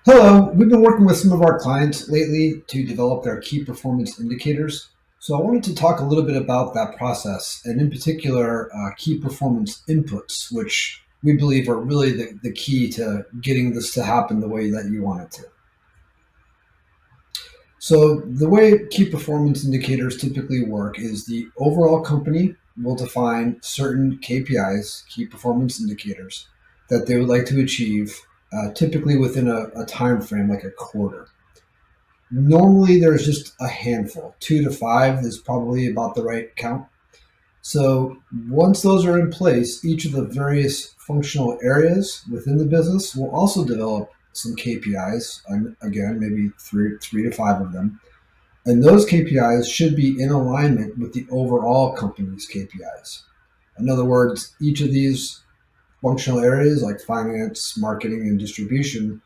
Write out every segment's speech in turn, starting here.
Hello, we've been working with some of our clients lately to develop their key performance indicators. So I wanted to talk a little bit about that process and in particular, key performance inputs, which we believe are really the key to getting this to happen the way that you want it to. So the way key performance indicators typically work is the overall company will define certain KPIs, key performance indicators, that they would like to achieve, typically within a time frame like a quarter. Normally, there's just a handful. Two to five is probably about the right count. So once those are in place, each of the various functional areas within the business will also develop some KPIs. And again, maybe three to five of them. And those KPIs should be in alignment with the overall company's KPIs. In other words, each of these functional areas like finance, marketing, and distribution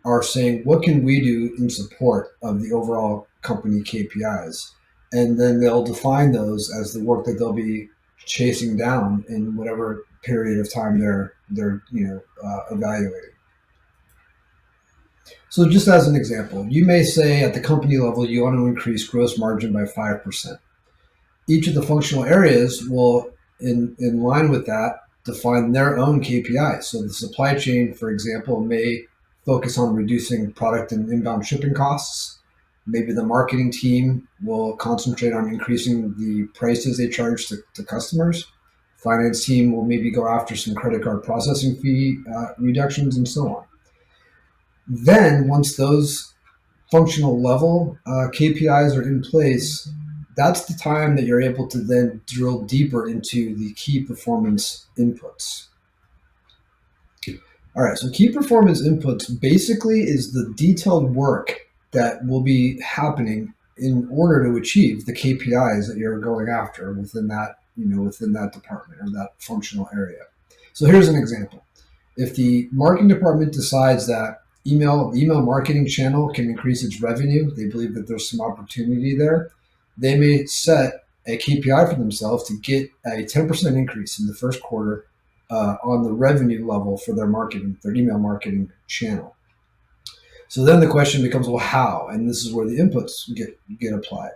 are saying, what can we do in support of the overall company KPIs? And then they'll define those as the work that they'll be chasing down in whatever period of time they're evaluating. So just as an example, you may say at the company level you want to increase gross margin by 5%. Each of the functional areas will, in line with that, define their own KPIs. So the supply chain, for example, may focus on reducing product and inbound shipping costs. Maybe the marketing team will concentrate on increasing the prices they charge to customers. Finance team will maybe go after some credit card processing fee reductions and so on. Then once those functional level KPIs are in place, that's the time that you're able to then drill deeper into the key performance inputs. All right, so key performance inputs basically is the detailed work that will be happening in order to achieve the KPIs that you're going after within that department or that functional area. So here's an example. If the marketing department decides that the email marketing channel can increase its revenue, they believe that there's some opportunity there, they may set a KPI for themselves to get a 10% increase in the first quarter on the revenue level for their email marketing channel. So then the question becomes, well, how? And this is where the inputs get applied.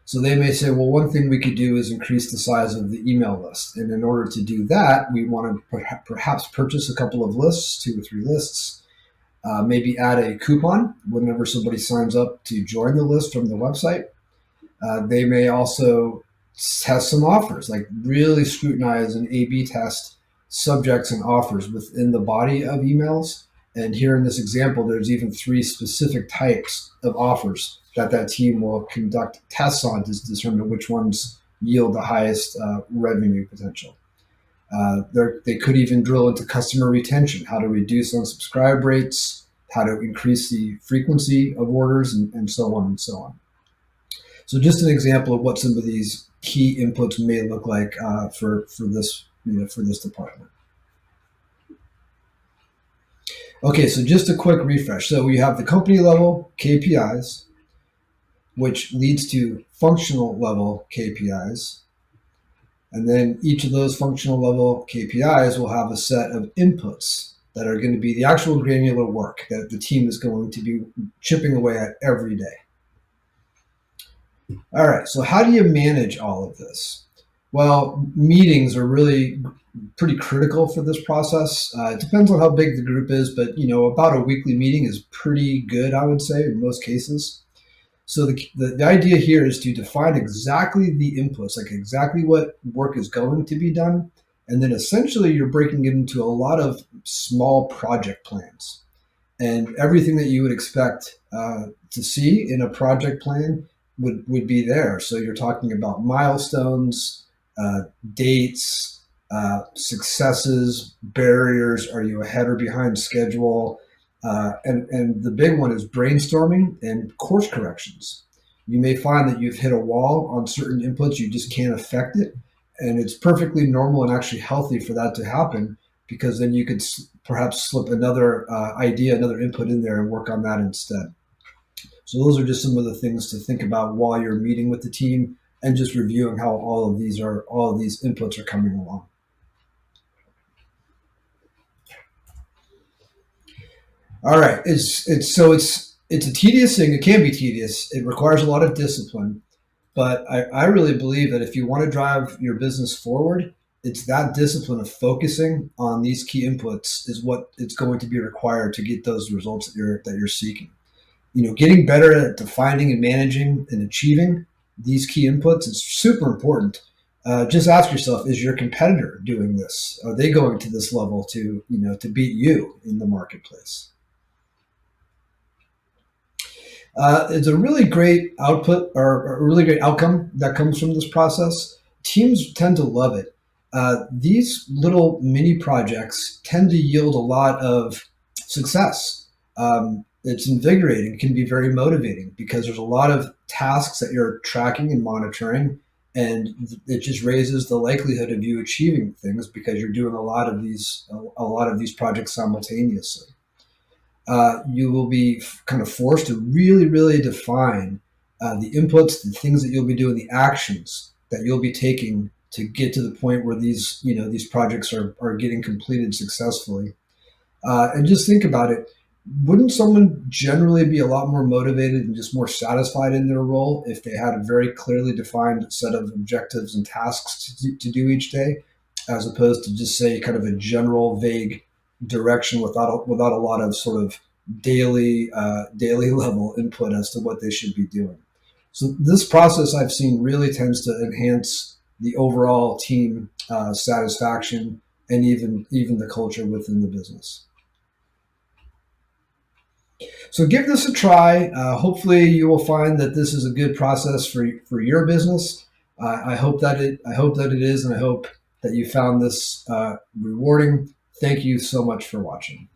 So they may say, well, one thing we could do is increase the size of the email list. And in order to do that, we want to perhaps purchase a couple of lists, 2 or 3 lists, maybe add a coupon whenever somebody signs up to join the list from the website. They may also test some offers, like really scrutinize and A/B test subjects and offers within the body of emails. And here in this example, there's even 3 specific types of offers that team will conduct tests on to determine which ones yield the highest revenue potential. They could even drill into customer retention, how to reduce unsubscribe rates, how to increase the frequency of orders, and so on and so on. So just an example of what some of these key inputs may look like for this department. Okay, so just a quick refresh. So we have the company level KPIs, which leads to functional level KPIs. And then each of those functional level KPIs will have a set of inputs that are going to be the actual granular work that the team is going to be chipping away at every day. All right, so how do you manage all of this? Well, meetings are really pretty critical for this process. It depends on how big the group is, but about a weekly meeting is pretty good, I would say, in most cases. So the idea here is to define exactly the inputs, like exactly what work is going to be done. And then essentially you're breaking it into a lot of small project plans. And everything that you would expect to see in a project plan would be there. So you're talking about milestones, dates, successes, barriers. Are you ahead or behind schedule? And the big one is brainstorming and course corrections. You may find that you've hit a wall on certain inputs, you just can't affect it. And it's perfectly normal and actually healthy for that to happen, because then you could perhaps slip another idea, another input in there and work on that instead. So those are just some of the things to think about while you're meeting with the team and just reviewing how all of these inputs are coming along. All right. It's a tedious thing. It can be tedious. It requires a lot of discipline. But I really believe that if you want to drive your business forward, it's that discipline of focusing on these key inputs is what it's going to be required to get those results that you're seeking. Getting better at defining and managing and achieving these key inputs is super important. Just ask yourself: is your competitor doing this? Are they going to this level to beat you in the marketplace? It's a really great output or a really great outcome that comes from this process. Teams tend to love it. These little mini projects tend to yield a lot of success. It's invigorating, can be very motivating because there's a lot of tasks that you're tracking and monitoring, and it just raises the likelihood of you achieving things because you're doing a lot of these projects simultaneously. You will be kind of forced to really, really define the inputs, the things that you'll be doing, the actions that you'll be taking to get to the point where these projects are getting completed successfully. And just think about it. Wouldn't someone generally be a lot more motivated and just more satisfied in their role if they had a very clearly defined set of objectives and tasks to do each day, as opposed to just say kind of a general vague direction without a lot of sort of daily level input as to what they should be doing. So this process I've seen really tends to enhance the overall team satisfaction and even the culture within the business. So give this a try. Hopefully, you will find that this is a good process for your business. I hope that it is, and I hope that you found this rewarding. Thank you so much for watching.